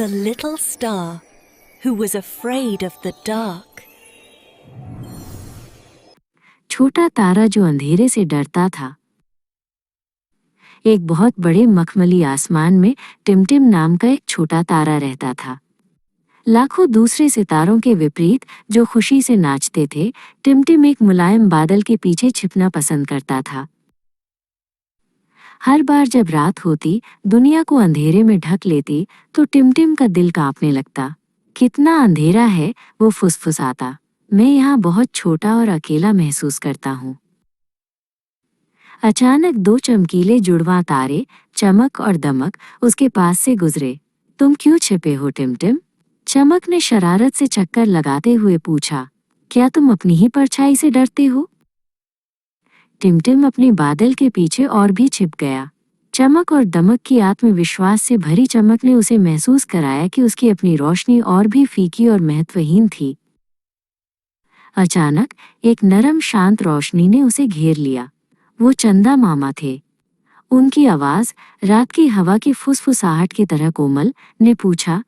the little star who was afraid of the dark. छोटा तारा जो अंधेरे से डरता था। एक बहुत बड़े मखमली आसमान में टिमटिम नाम का एक छोटा तारा रहता था। लाखों दूसरे सितारों के विपरीत जो खुशी से नाचते थे, टिमटिम एक मुलायम बादल के पीछे छिपना पसंद करता था। हर बार जब रात होती, दुनिया को अंधेरे में ढक लेती, तो टिमटिम का दिल कांपने लगता। कितना अंधेरा है, वो फुसफुसाता। मैं यहाँ बहुत छोटा और अकेला महसूस करता हूँ। अचानक दो चमकीले जुड़वां तारे, चमक और दमक, उसके पास से गुजरे। तुम क्यों छिपे हो टिमटिम? चमक ने शरारत से चक्कर लगाते हुए पूछा। क्या तुम अपनी ही परछाई से डरते हो? टिमटिम अपने बादल के पीछे और भी छिप गया। चमक और दमक की आत्मविश्वास से भरी चमक ने उसे महसूस कराया कि उसकी अपनी रोशनी और भी फीकी और महत्वहीन थी। अचानक एक नरम शांत रोशनी ने उसे घेर लिया। वो चंदा मामा थे। उनकी आवाज रात की हवा की फुसफुसाहट की तरह कोमल ने पूछा,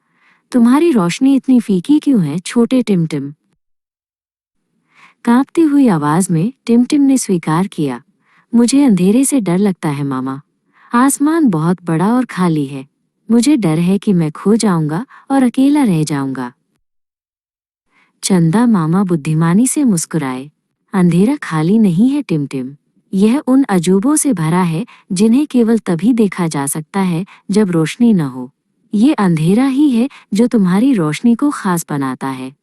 तुम्हारी रोशनी इतनी फीकी क्यों है छोटे टिमटिम? कांपती हुई आवाज में टिमटिम ने स्वीकार किया, मुझे अंधेरे से डर लगता है मामा। आसमान बहुत बड़ा और खाली है। मुझे डर है कि मैं खो जाऊंगा और अकेला रह जाऊंगा। चंदा मामा बुद्धिमानी से मुस्कुराए। अंधेरा खाली नहीं है टिमटिम, यह उन अजूबों से भरा है जिन्हें केवल तभी देखा जा सकता है जब रोशनी न हो। ये अंधेरा ही है जो तुम्हारी रोशनी को खास बनाता है।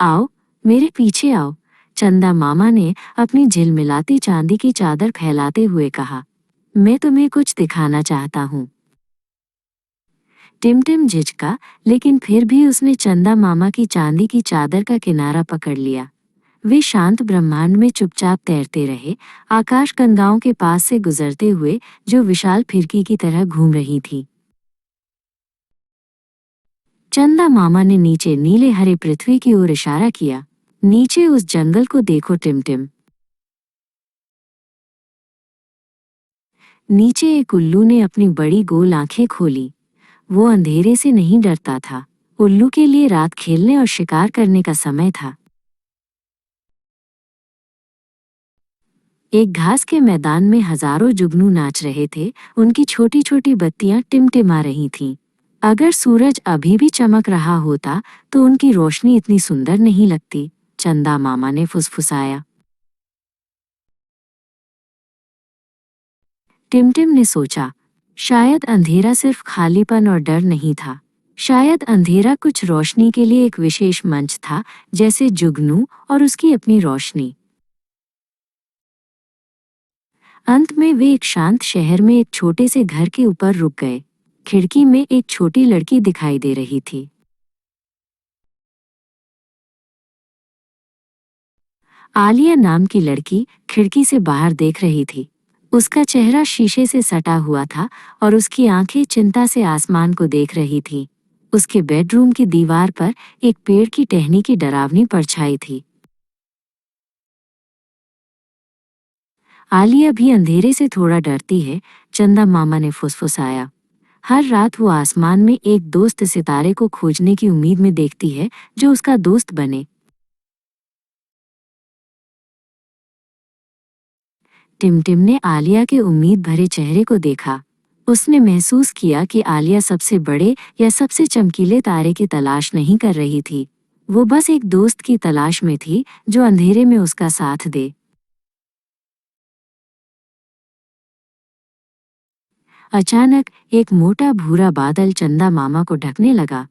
आओ, मेरे पीछे आओ, चंदा मामा ने अपनी झिलमिलाती चांदी की चादर फैलाते हुए कहा। मैं तुम्हें कुछ दिखाना चाहता हूँ। टिमटिम झिझका, लेकिन फिर भी उसने चंदा मामा की चांदी की चादर का किनारा पकड़ लिया। वे शांत ब्रह्मांड में चुपचाप तैरते रहे, आकाशगंगाओं के पास से गुजरते हुए जो विशाल फिरकी की तरह घूम रही थी। चंदा मामा ने नीचे नीले हरे पृथ्वी की ओर इशारा किया। नीचे उस जंगल को देखो टिमटिम। नीचे एक उल्लू ने अपनी बड़ी गोल आंखें खोली। वो अंधेरे से नहीं डरता था। उल्लू के लिए रात खेलने और शिकार करने का समय था। एक घास के मैदान में हजारों जुगनू नाच रहे थे। उनकी छोटी छोटी बत्तियां टिमटिमा रही थीं। अगर सूरज अभी भी चमक रहा होता तो उनकी रोशनी इतनी सुंदर नहीं लगती, चंदा मामा ने फुसफुसाया। टिमटिम ने सोचा, शायद अंधेरा सिर्फ खालीपन और डर नहीं था। शायद अंधेरा कुछ रोशनी के लिए एक विशेष मंच था, जैसे जुगनू और उसकी अपनी रोशनी। अंत में वे एक शांत शहर में एक छोटे से घर के ऊपर रुक गए। खिड़की में एक छोटी लड़की दिखाई दे रही थी। आलिया नाम की लड़की खिड़की से बाहर देख रही थी। उसका चेहरा शीशे से सटा हुआ था और उसकी आंखें चिंता से आसमान को देख रही थीं। उसके बेडरूम की दीवार पर एक पेड़ की टहनी की डरावनी परछाई थी। आलिया भी अंधेरे से थोड़ा डरती है, चंदा मामा ने फुसफुसाया। हर रात वो आसमान में एक दोस्त सितारे को खोजने की उम्मीद में देखती है जो उसका दोस्त बने। टिमटिम ने आलिया के उम्मीद भरे चेहरे को देखा। उसने महसूस किया कि आलिया सबसे बड़े या सबसे चमकीले तारे की तलाश नहीं कर रही थी। वो बस एक दोस्त की तलाश में थी जो अंधेरे में उसका साथ दे। अचानक एक मोटा भूरा बादल चंदा मामा को ढकने लगा।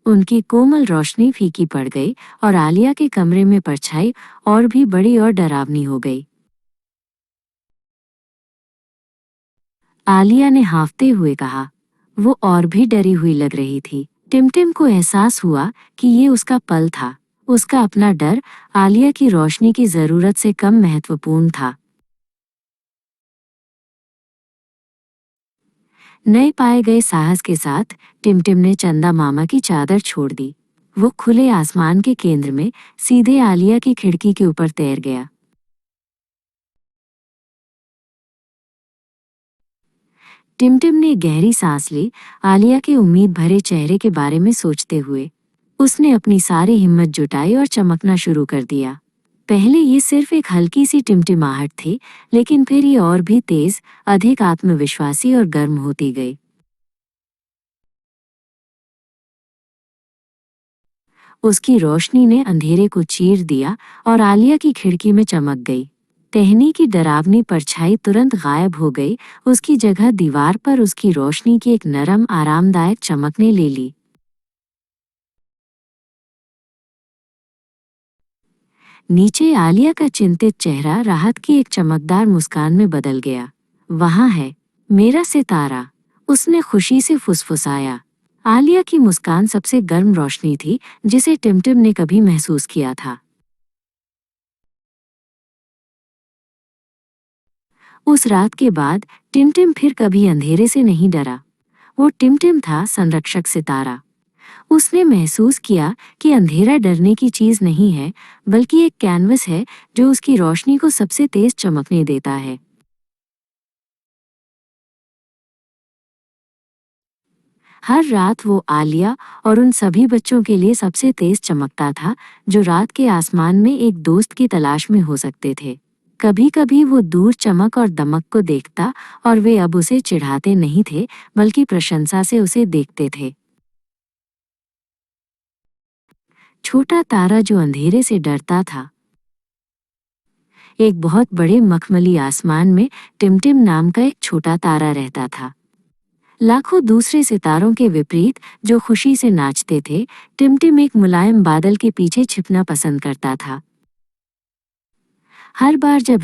उनकी कोमल रोशनी फीकी पड़ गई और आलिया के कमरे में परछाई और भी बड़ी और डरावनी हो गई। आलिया ने हाँफते हुए कहा। वो और भी डरी हुई लग रही थी। टिमटिम को एहसास हुआ कि ये उसका पल था। उसका अपना डर आलिया की रोशनी की जरूरत से कम महत्वपूर्ण था। नए पाए गए साहस के साथ टिमटिम ने चंदा मामा की चादर छोड़ दी। वो खुले आसमान के केंद्र में सीधे आलिया की खिड़की के ऊपर तैर गया। टिमटिम ने गहरी सांस ली, आलिया के उम्मीद भरे चेहरे के बारे में सोचते हुए। उसने अपनी सारी हिम्मत जुटाई और चमकना शुरू कर दिया। पहले ये सिर्फ एक हल्की सी टिमटिमाहट थी, लेकिन फिर ये और भी तेज, अधिक आत्मविश्वासी और गर्म होती गई। उसकी रोशनी ने अंधेरे को चीर दिया और आलिया की खिड़की में चमक गई। टहनी की डरावनी परछाई तुरंत गायब हो गई, उसकी जगह दीवार पर उसकी रोशनी की एक नरम, आरामदायक चमक ने ले ली। नीचे आलिया का चिंतित चेहरा राहत की एक चमकदार मुस्कान में बदल गया। वहाँ है, मेरा सितारा, उसने खुशी से फुसफुसाया। आलिया की मुस्कान सबसे गर्म रोशनी थी जिसे टिमटिम ने कभी महसूस किया था। उस रात के बाद टिमटिम फिर कभी अंधेरे से नहीं डरा। वो टिमटिम था, संरक्षक सितारा। उसने महसूस किया कि अंधेरा डरने की चीज नहीं है, बल्कि एक कैनवस है जो उसकी रोशनी को सबसे तेज चमकने देता है। हर रात वो आलिया और उन सभी बच्चों के लिए सबसे तेज चमकता था जो रात के आसमान में एक दोस्त की तलाश में हो सकते थे। कभी कभी वो दूर चमक और दमक को देखता और वे अब उसे चिढ़ाते नहीं थे, बल्कि प्रशंसा से उसे देखते थे। छोटा तारा जो अंधेरे से डरता था। एक बहुत बड़े मखमली आसमान में टिमटिम नाम का एक छोटा तारा रहता था। लाखों दूसरे सितारों के विपरीत जो खुशी से नाचते थे, टिमटिम एक मुलायम बादल के पीछे छिपना पसंद करता था। हर बार जब